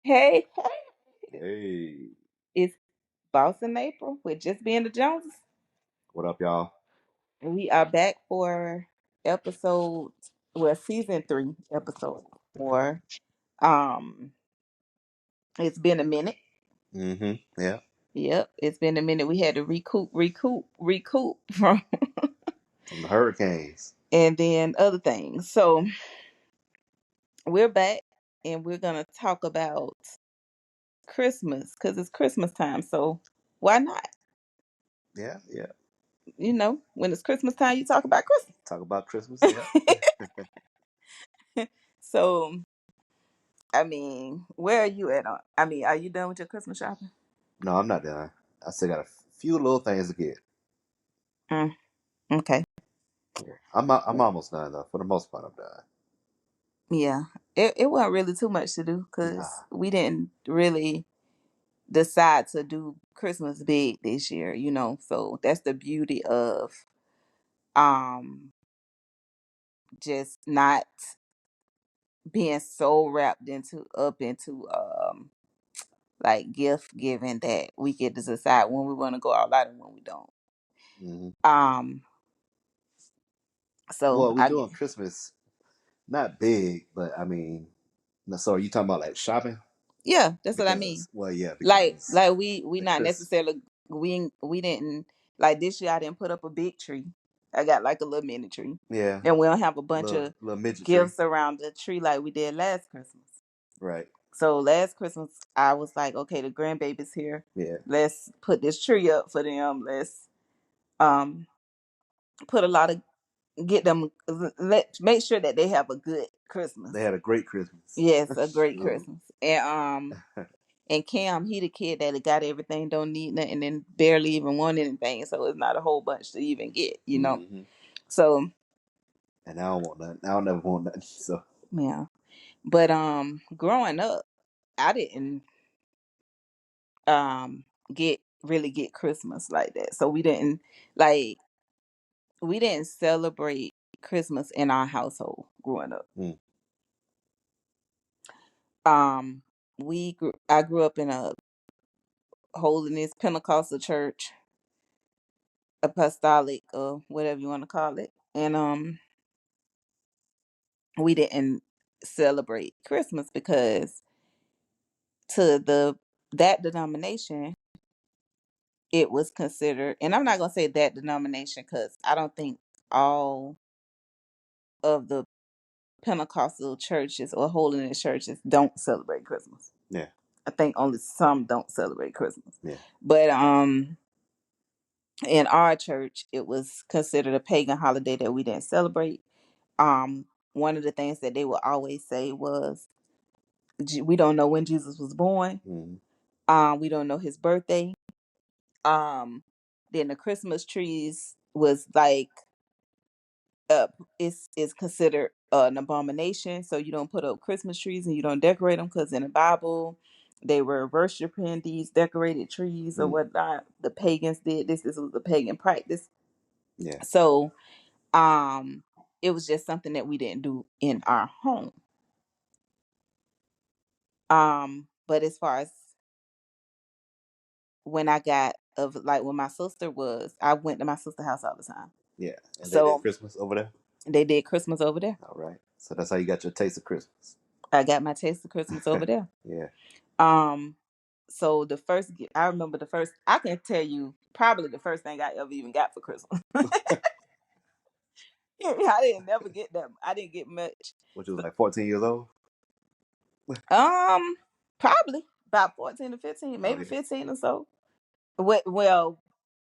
Hey, Hey, it's Boss in April with Just Being the Joneses. what up, y'all? We are back for episode, season 3, episode 4. Um, it's been a minute. Yeah, Yep, it's been a minute. We had to recoup from, from the hurricanes. and then other things. So we're back, and we're gonna talk about Christmas because it's Christmas time. So why not? Yeah. When it's Christmas time, you talk about Talk about Christmas. Yeah. Christmas. So where are you at? Are you done with your Christmas shopping? No, I'm not done. I still got a few little things to get. Mm, okay. Yeah, I'm almost done though. For the most part, I'm done. Yeah. It wasn't really too much to do because Nah. we didn't really decide to do Christmas big this year. So that's the beauty of um just not being so wrapped into like gift giving that we get to decide when we want to go all out and when we don't. hmm Um so Well, we I get doing Christmas not big, but I mean, no, so are you talking about like shopping? Yeah, that's what I mean. Because, well, yeah, Like because like we the not Chris, necessarily we didn't like this year. I didn't put up a big tree. I got like a little mini tree, yeah, and we don't have a bunch little of little midget tree, gifts around the tree like we did last Christmas. right? So last Christmas, I was like, okay, the grandbabies here. Yeah, Let's put this tree up for them. Let's um put a lot of get them. Let make sure that they have a good they Christmas. had a great Christmas. Yes, a great Look. Christmas, and Cam, he the kid that got everything, don't need nothing, and barely even want anything. So it's not a whole bunch to even get. hmm So And I don't want nothing. I don't never want nothing. So yeah, but growing up, I didn't um get Christmas like that. So like we didn't celebrate Christmas in our household growing up. mm, Um, I grew up in a holiness Pentecostal church, apostolic or whatever you want to call it, and we didn't celebrate Christmas because to that denomination it was considered, and I'm not gonna say that denomination because I don't think all of the Pentecostal churches or holiness churches don't celebrate Christmas. yeah, I think only some don't celebrate Christmas. yeah. But in our church it was considered a pagan holiday that we didn't celebrate. Um One of the things that they would always say was we don't know when Jesus was born. Mm, We don't know his birthday. Um, then the Christmas trees was like is considered an abomination. So you don't put up Christmas trees and you don't decorate them because in the Bible they were worshiping these decorated trees or mm, whatnot. The pagans did this. This was a pagan practice. yeah. So um, it was just something that we didn't do in our home. But as far as when I got of like when my sister was, I went to my sister's house all the time. Yeah. And they did So Christmas over there? they did Christmas over there. All right. So that's how you got your taste of Christmas. I got my taste of Christmas over there. Yeah. Um, so I remember the first. I can tell you probably the first thing I ever even got for Christmas. I didn't never get that. I didn't get much. Which was So, like 14 years old? um, probably about 14 to 15, Oh, maybe yeah. 15 or so. Well,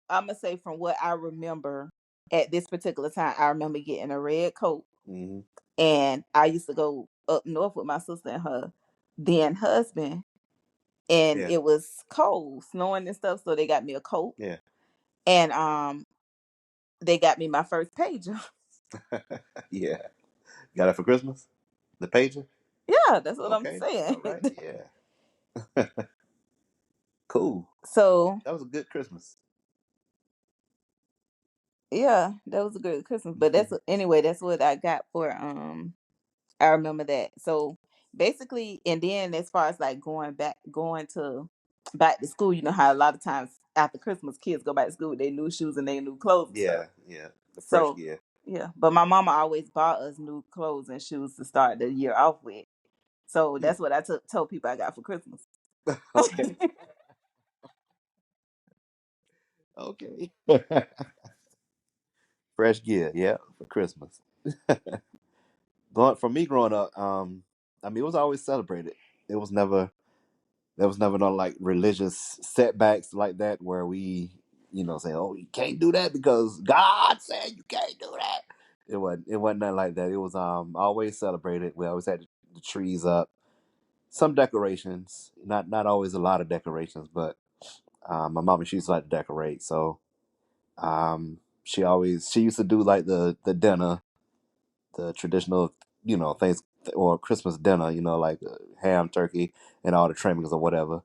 I'm gonna say from what I remember at this particular time, I remember getting a red coat, hmm and I used to go up north with my sister and her then husband, and Yeah. it was cold, snowing and stuff, so they got me a coat, Yeah. and they got me my first pager. Yeah. Got it for Christmas? The pager? Yeah, that's what I'm Okay. saying. All right. Yeah. Cool. So That was a good Christmas. yeah, that was a good Christmas. But anyway, that's what I got for I remember that. So basically, and then as far as like going to back to school, you know how a lot of times after Christmas kids go back to school with their new shoes and their new clothes and stuff. Yeah, the fresh So gear. yeah, but my mama always bought us new clothes and shoes to start the year off with. So Hmm. that's what I told people I got for Christmas. Okay. Okay. Fresh gear, yeah, for Christmas. For me growing up, I mean, it was always celebrated. It was never There was never no like religious setbacks like that where we, say, "Oh, you can't do that because God said you can't do that." It wasn't nothing like that. It was always celebrated. We always had the trees up, some decorations, not always a lot of decorations, but my mom she used to like to decorate, so she used to do like the dinner, the traditional, things or Christmas dinner, like ham, turkey, and all the trimmings or whatever.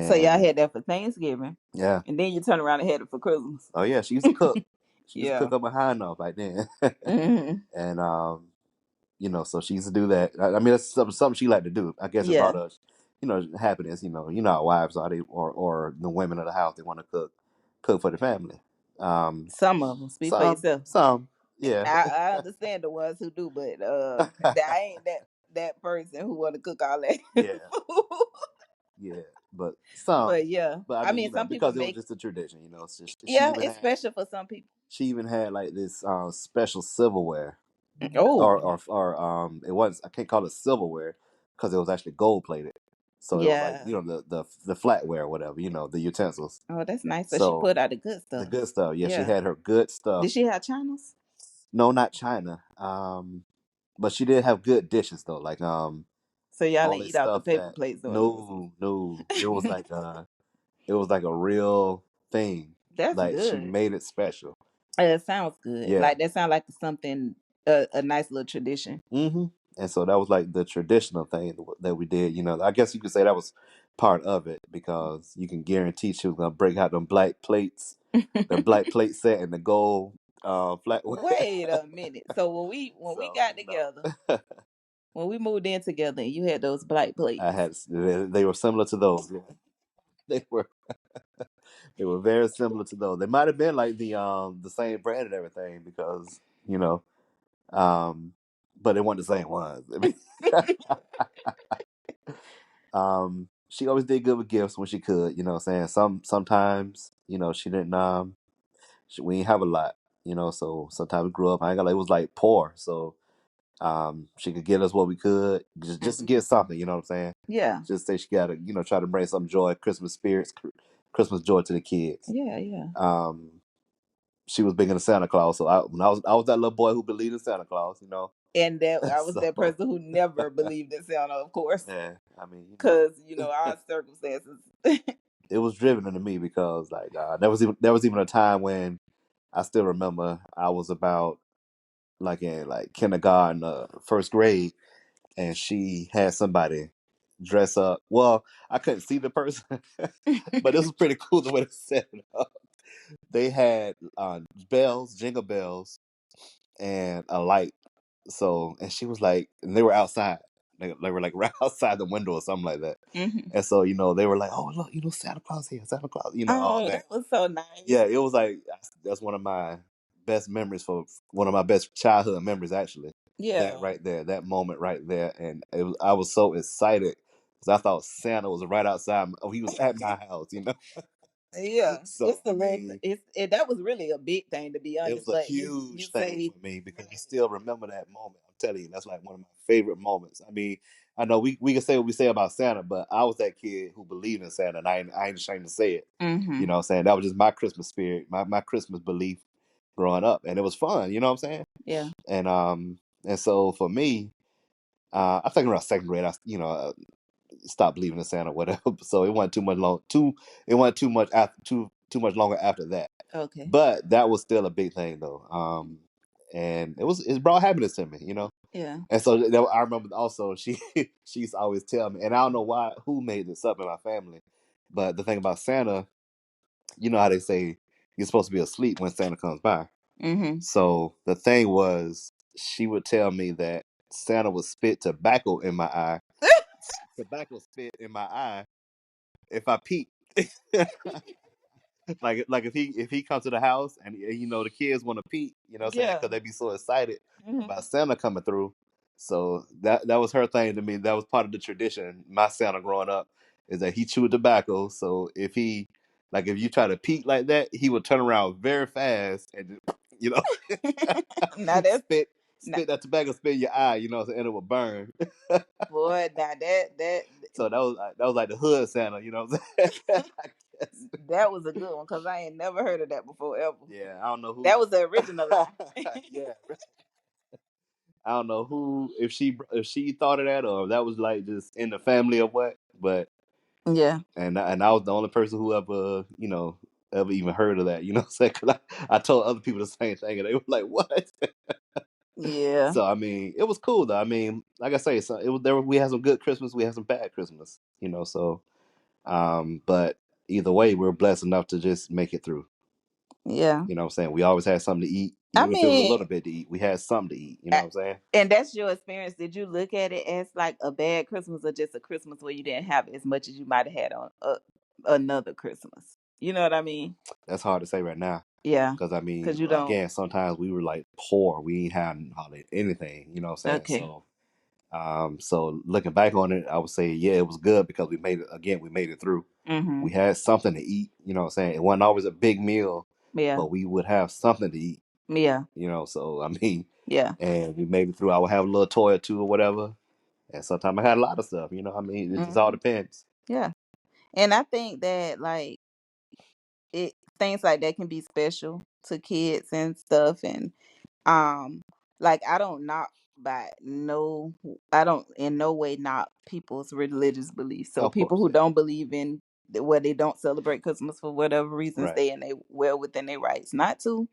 So y'all And had that for Thanksgiving, yeah. and then you turn around and had it for Christmas. Oh yeah, she used to cook. She used to Yeah. cook up a high enough back then. Hmm. And so she used to do that. I mean, that's something she liked to do. I guess it brought Yeah. us, happiness. How wives are, they or the women of the house, they want to cook for the family. Um, Some of them speak for some, yourself. some, yeah, I understand the ones who do, but I ain't that person who want to cook all that yeah, food. yeah, but some, But yeah, but I I mean, mean, some people because it was make, just a tradition. It's just yeah, it's special for some people. she even had like this special silverware Oh, or it was I can't call it silverware because it was actually gold plated. So it was like yeah. the flatware or whatever, the utensils. Oh, that's nice. So she So put out the good the stuff. good stuff, yeah, she Yeah. had her good stuff. Did she have channels? No, not China. But she did have good dishes though, like So y'all all ain't this eat off the stuff paper that plates or nothing. no, it was like a real thing. That's Like she good. made it special. It sounds good. Yeah. Like that sounds like something a nice little tradition. Hmm. And so that was like the traditional thing that we did. I guess you could say that was part of it because you can guarantee she was gonna break out them black plates, the black plate set, and the gold flatware. Wait a minute. So when we So got together, when we moved in together, and you had those black I plates. had they were similar to those. Yeah. They were they were very similar to those. They might have been like the same brand and everything because um, but it wasn't the same ones. I mean. She always did good with gifts when she could, what I'm saying? Sometimes, she didn't we didn't have a lot, so sometimes we grew up, I ain't gonna it was like poor. So she could get us what we could, just to get something, you know what I'm saying? Yeah. Just say she gotta, try to bring some joy, Christmas spirits, Christmas joy to the kids. Yeah, yeah. Um she was big into Santa Claus, so when I was that little boy who believed in Santa Claus, And that I was that so person who never believed in Santa, of course, yeah, I mean, because our circumstances. it was driven into me because like there was even a time when I still remember I was about like in like kindergarten, first grade, and she had somebody dress up. Well, I couldn't see the person, but this was pretty cool the way they set it up. They had bells, jingle bells, and a light. So, and she was like, and they were outside. They were like right outside the window or something like that. Hmm. And so, they were like, "Oh, look, Santa Claus here, Santa Claus," all Oh, that. that was so nice. Yeah, it was like that's one of my best memories for one of my best childhood memories actually. That Yeah. right there, that moment right there, and I was so excited because I thought Santa was right outside. Oh, he was at my house. Yeah, So it's I the red. mean, that was really a big thing, to be it honest. was a But you huge thing say, for me because I still remember that moment. I'm telling you, that's like one of my favorite moments. I mean, I know we can say what we say about Santa, but I was that kid who believed in Santa, and I ain't ashamed to say it. You mm-hmm, know what I'm saying? That was just my Christmas spirit, my Christmas belief growing up, and it was fun. You know what I'm saying? yeah, And so for me, I think around second grade, I stopped believing in Santa, whatever. So it wasn't too much long. It wasn't too much after too much longer after that. okay, But that was still a big thing though. And it brought happiness to me. yeah, And so I remember also she used to always tell me, and I don't know who made this up in my family, but the thing about Santa, you know how they say you're supposed to be asleep when Santa comes by. mm-hmm, So the thing was, she would tell me that Santa would spit tobacco in my eye. Tobacco spit in my eye if I peeked. Like if he comes to the house and the kids want to peek, what I'm saying, Yeah. because they be so excited Hmm. about Santa coming through. So that was her thing to me. That was part of the tradition. My Santa growing up is that he chewed tobacco. So if you try to peek like that, he would turn around very fast and you know Now that's spit now, spit that tobacco spit in your eye. And it would burn. boy. Now So that was like the hood Santa. You know what I'm saying? I guess. that was a good one because I ain't never heard of that before ever. Yeah, I don't know who. That was the original lie. Yeah, I don't know who if she thought of that or if that was like just in the family or what. But Yeah. and I was the only person who ever even heard of that. You know what I'm saying? 'Cause I told other people the same thing and they were like, "What?" Yeah. So I mean, it was cool though. I mean, like I say, so it was there. We had some good Christmas. We had some bad Christmas. So but either way, we're blessed enough to just make it through. Yeah. You know what I'm saying? We always had something to eat, I even if it was a mean, little bit to eat. We had something to eat. You know a- what I'm saying? and that's your experience. Did you look at it as like a bad Christmas or just a Christmas where you didn't have as much as you might have had on another Christmas? You know what I mean? That's hard to say right now. Yeah. Because I Because mean, you don't. again, sometimes we were like poor. We ain't had hardly anything. You know what I'm saying? Okay. So looking back on it, I would say, yeah, it was good because we made it. Again, we made it through. Mm-hmm. We had something to eat. You know what I'm saying? It wasn't always a big meal, Yeah. but we would have something to eat. Yeah. So I mean, Yeah. and we made it through. I would have a little toy or two or whatever. And sometimes I had a lot of stuff. I mean, it just all Mm-hmm. depends. Yeah. And I think that like it things like that can be special to kids and stuff. And um like I don't in no way knock people's religious beliefs. So Of people course, who yeah, don't believe in where they don't celebrate Christmas for whatever reasons, right. they well within their rights not to.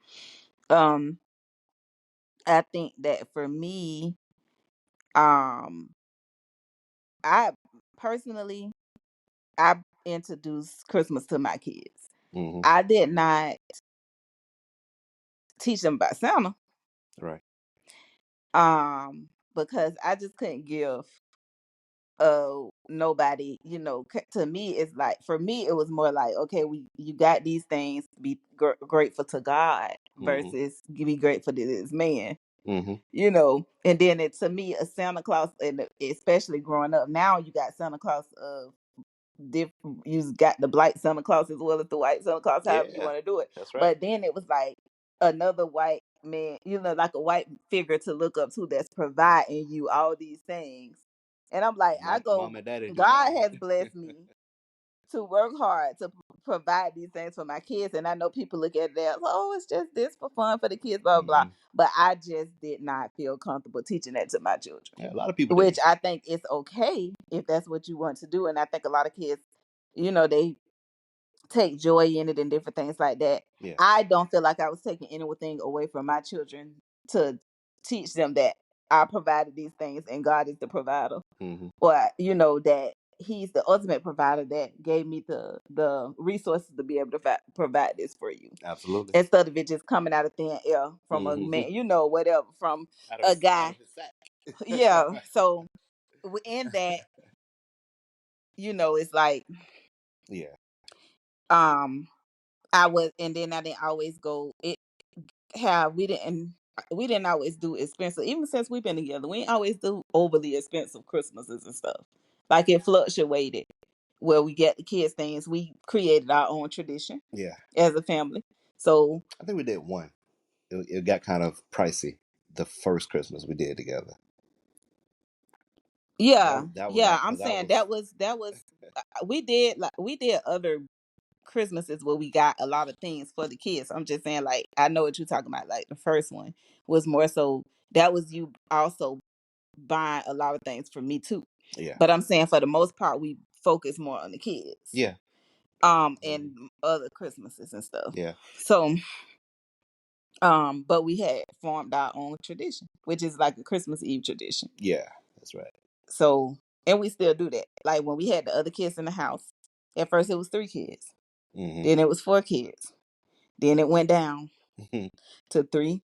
um I think that for me, um I personally, I introduced Christmas to my kids. Hmm. I did not teach them about Santa, Right. because I just couldn't give nobody, to me it's like, for me it was more like, okay, you got these things, be grateful to God Hmm. versus be grateful to this man. Hmm. And then it, to me, a Santa Claus, and especially growing up now, you got Santa Claus of you got the black Santa Claus as well as the white Santa Claus, however you Yeah, want to do it. that's right. But then it was like another white man, like a white figure to look up to, that's providing you all these things. And I'm like, Mom and daddy do God nothing. has blessed me to work hard to provide these things for my kids. And I know people look at it as, oh, it's just this for fun for the kids, blah, blah, blah. Hmm. But I just did not feel comfortable teaching that to my children, Yeah, a lot of people which didn't. I think is okay if that's what you want to do. And I think a lot of kids, they take joy in it and different things like that. Yeah. I don't feel like I was taking anything away from my children to teach them that I provided these things and God is the provider, Hmm. or that He's the ultimate provider that gave me the resources to be able to provide this for you, Absolutely. instead of it just coming out of thin air from a Hmm. man, whatever, from a Out guy. of his sack. Yeah. So in that, it's like, Yeah. um I was, and then I didn't always go it have we didn't always do expensive, even since we've been together. We didn't always do overly expensive Christmases and stuff. Like, it fluctuated where we get the kids things. We created our own tradition Yeah. as a family. So I think we did one. It got kind of pricey the first Christmas we did together. yeah, That was yeah, like I'm because I saying was. that was we did other Christmases where we got a lot of things for the kids. I'm just saying, like, I know what you're talking about. Like, the first one was more so, that was you also buying a lot of things for me too. Yeah. But I'm saying, for the most part, we focus more on the kids. Yeah. And other Christmases and stuff. Yeah. So, but we had formed our own tradition, which is like a Christmas Eve tradition. Yeah. That's right. So, and we still do that. Like, when we had the other kids in the house, at first it was 3 kids, Hmm. then it was 4 kids, then it went down to 3,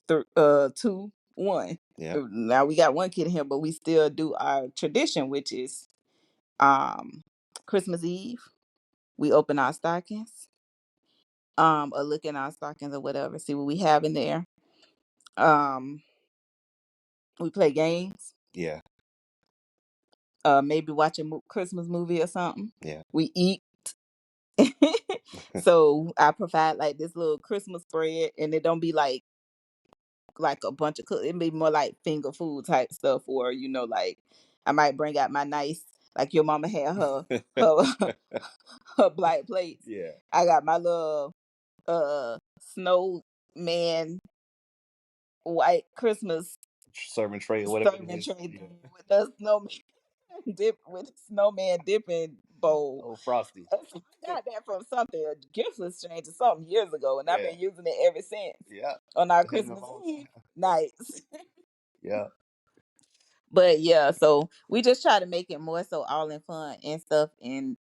2, 1. Yeah. Now we got one kid in here, but we still do our tradition, which is um Christmas Eve. We open our stockings, or look in our stockings or whatever, see what we have in there. Um, we play games, Yeah. maybe watch a Christmas movie or something. Yeah. We eat. So I provide like this little Christmas spread, and it don't be like a bunch of it be more like finger food type stuff, or like I might bring out my nice, like your mama had her her black plates. Yeah. I got my little snowman white Christmas Serving tray or whatever it serving is. tray Yeah. thing with the snowman dip with snowman dipping bowl. Oh, frosty. I got that from something, a gift exchange or something years ago, and I've Yeah. been using it ever since Yeah. on our Hitting Christmas them all. Eve nights. Yeah. But yeah, so we just try to make it more so all in fun and stuff, and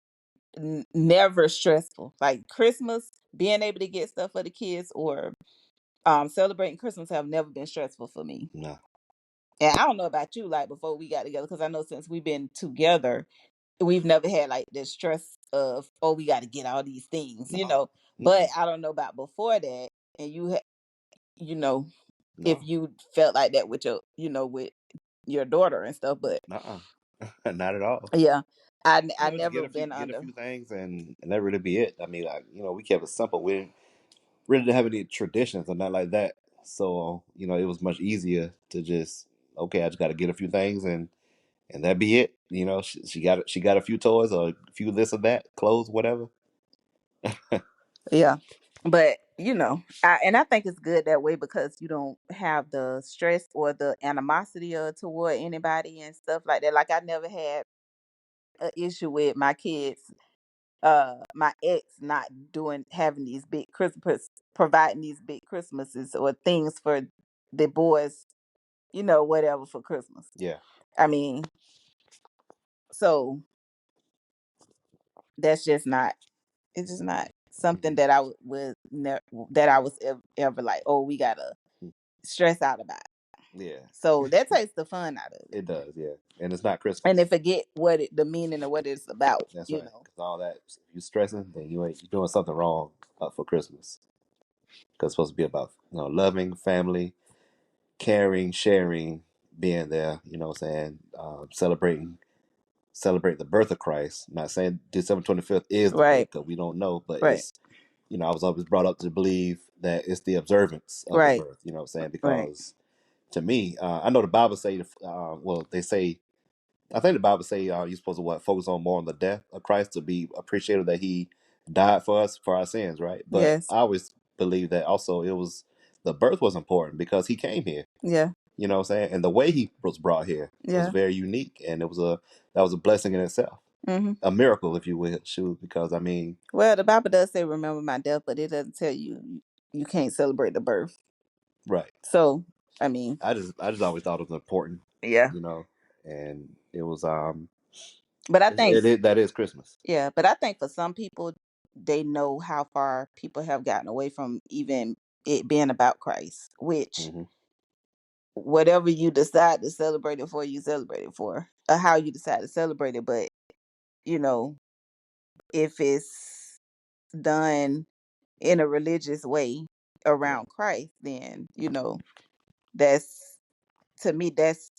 never stressful. Like Christmas, being able to get stuff for the kids or celebrating Christmas have never been stressful for me. No. And I don't know about you, like before we got together, because I know since we've been together, we've never had like the stress of, oh, we got to get all these things, No. But Mm-mm. I don't know about before that, and you know, if No. you felt like that with with your daughter and stuff, but Nuh-uh. Not at all. yeah, I Just never been get a under. few things and that really be it. I mean, like, we kept it simple. We really didn't have any traditions or nothing like that. So, it was much easier to just, okay, I just got to get a few things and that be it. She got a few toys or a few this or that, clothes, whatever. Yeah. But I think it's good that way because you don't have the stress or the animosity toward anybody and stuff like that. Like I never had an issue with my kids, my ex not doing having these big Christmas, providing these big Christmases or things for the boys, whatever for Christmas. Yeah. I mean, so that's just not. It's just not something Hmm. that I would never that I was ever like, oh, we gotta stress out about. Yeah. So that takes the fun out of it, It does, yeah. And it's not and they Christmas. forget the meaning of what it's about. That's right. Because all that, if you're stressing, then you're doing something wrong for Christmas. Because it's supposed to be about, loving, family, caring, sharing, being there, you know what I'm saying? Celebrate the birth of Christ. I'm not saying December 25th is the Right, date because we don't know, but right, it's, I was always brought up to believe that it's the observance of the right, birth, you know what I'm saying? right. Because to me, I know the Bible say, well, they say, I think the Bible say you're supposed to focus on more on the death of Christ to be appreciative that he died for us for our sins, right? But Yes, I always believe that also the birth was important because he came here. yeah, You know what I'm saying? And the way he was brought here was yeah. very unique, and that was a blessing in itself, Hmm. a miracle, if you will, shoot. Because I mean, Well, the Bible does say remember my death, but it doesn't tell you can't celebrate the birth. right? So I mean, I just always thought it was important, yeah. you know, and it was But I think that is Christmas. Yeah, but I think for some people, they know how far people have gotten away from even it being about Christ, which Hmm. whatever you decide to celebrate it for, you celebrate it for, or how you decide to celebrate it. But, you know, if it's done in a religious way Yeah, around Christ, then, that's, to me, that's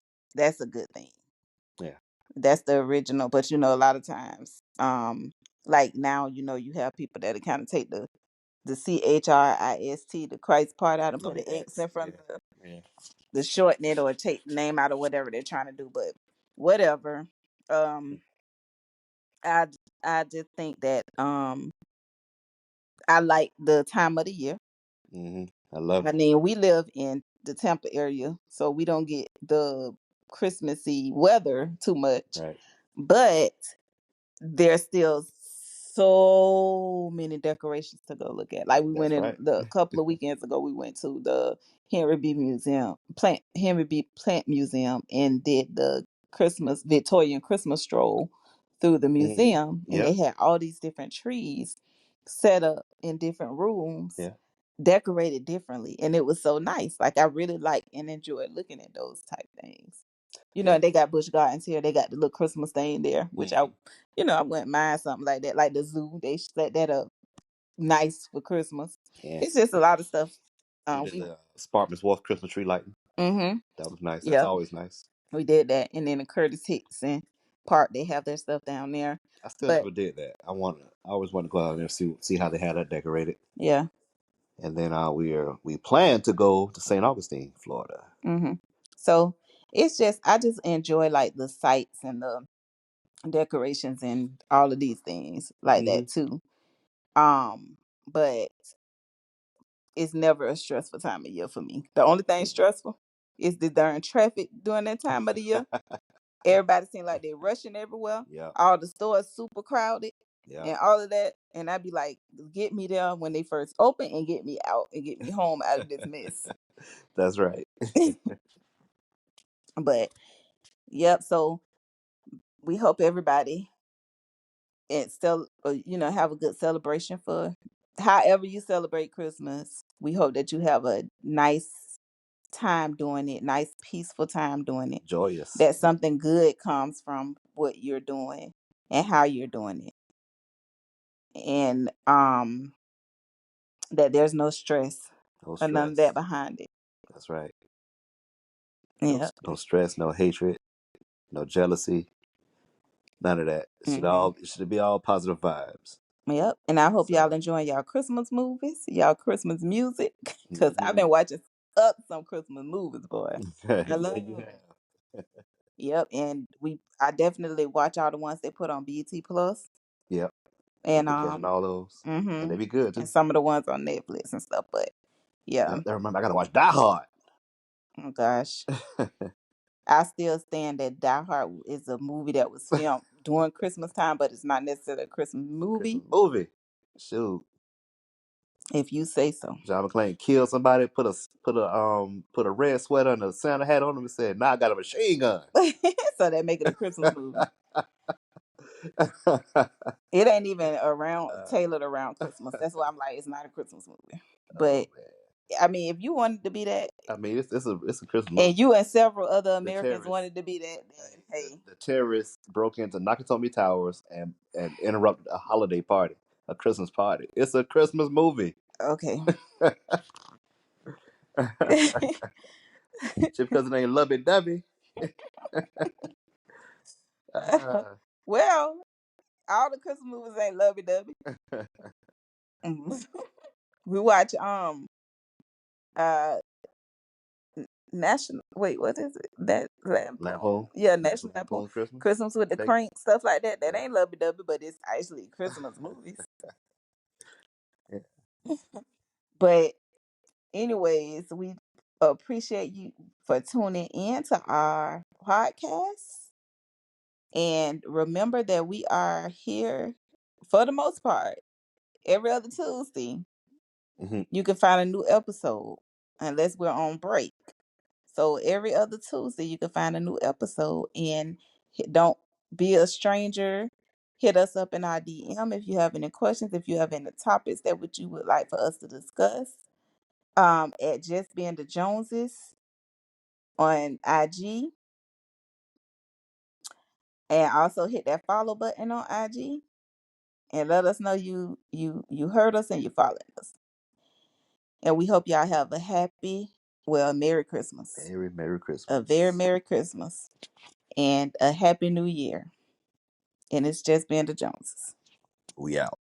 a good thing. yeah, That's the original. But, a lot of times, like now, you have people that kind of take the Christ, the Christ part out and no, put the an X in X, front yeah, of yeah. the shorten it or take the name out or whatever they're trying to do. But whatever. Um, I I just think that I like the time of the year. Hmm. I love I it. mean, we live in the Tampa area, so we don't get the Christmassy weather too much. Right. But there's still so many decorations to go look at. Like we went That's in right. the couple of weekends ago, we went to the Henry B. Plant Museum, and did the Victorian Christmas stroll through the Hmm. museum, and Yep. they had all these different trees set up in different rooms Yeah. decorated differently, and it was so nice. Like I really like and enjoy looking at those type things. You know, Yeah. they got Busch Gardens here. They got the little Christmas thing there, which Mhm. I wouldn't mind something like that. Like the zoo, they set that up nice for Christmas. Yeah. It's just a lot of stuff. We did We the Sparkman's Wharf Christmas tree lighting. mm-hmm. That was nice. That's Yep, always nice. we did that, and then the Curtis Hickson Park, they have their stuff down there. I still But never did that. I always want to go out there and see how they had that decorated. yeah, And then we plan to go to St. Augustine, Florida. mm-hmm. So it's just I just enjoy like the sights and the decorations and all of these things like Hmm. that too. But it's never a stressful time of year for me. The only thing stressful is the darn traffic during that time of the year. Everybody seems like they're rushing everywhere. Yep. All the stores super crowded Yep. and all of that. And I'd be like, get me there when they first open and get me out and get me home out of this mess. That's right. But yep, so we hope everybody and still have a good celebration for however you celebrate Christmas. We hope that you have a nice time doing it, nice peaceful time doing it. Joyous. That something good comes from what you're doing and how you're doing it. And that there's no stress No or none of that stress. behind it. That's right. No, Yeah. no stress, no hatred, no jealousy, none of that. Hmm. It should be all positive vibes. Yep. And I hope y'all So, enjoying y'all Christmas movies, y'all Christmas music. Cause I've hmm. been watching up some Christmas movies, boy. I Yeah, love you it. have. Yep. And I definitely watch all the ones they put on BT Plus. Yep. I've And been catching all those, and hmm they be good and too. some of the ones on Netflix and stuff. But yeah. Yep. I remember I gotta watch Die Hard. Oh gosh. I still stand that Die Hard is a movie that was filmed during Christmas time, but it's not necessarily a Christmas movie, Christmas movie. Shoot, if you say so. John McClane killed somebody, put a red sweater and a Santa hat on him, and said, "Now I got a machine gun." So that make it a Christmas movie. It ain't even around tailored around Christmas. That's why I'm like, it's not a Christmas movie. Oh But man. I mean, if you wanted to be that, I mean, it's a Christmas movie. and you and several other The Americans terrorists, wanted to be that, then hey, the terrorists broke into Nakatomi Towers and interrupted a holiday party, a Christmas party. It's a Christmas movie. okay. Just because it ain't lovey dovey. uh, Well, all the Christmas movies ain't lovey dovey. We watch uh national wait, what is it? That Lampo, Lampoon. Yeah, National National Lampoon. Lampoon's Christmas. Christmas with the Take, Crank, stuff like that. That yeah, ain't lovey dovey, but it's actually Christmas movies. yeah. But anyways, we appreciate you for tuning in to our podcast. And remember that we are here for the most part every other Tuesday. Hmm. You can find a new episode unless we're on break. So every other Tuesday, you can find a new episode. And don't be a stranger. Hit us up in our DM if you have any questions, if you have any topics that what you would like for us to discuss. At Just Being the Joneses on IG, and also hit that follow button on IG, and let us know you heard us and you following us. And we hope y'all have a Merry Christmas, Merry Merry a very Christmas. Merry Christmas, and a Happy New Year. And it's Just Being the Joneses. We out.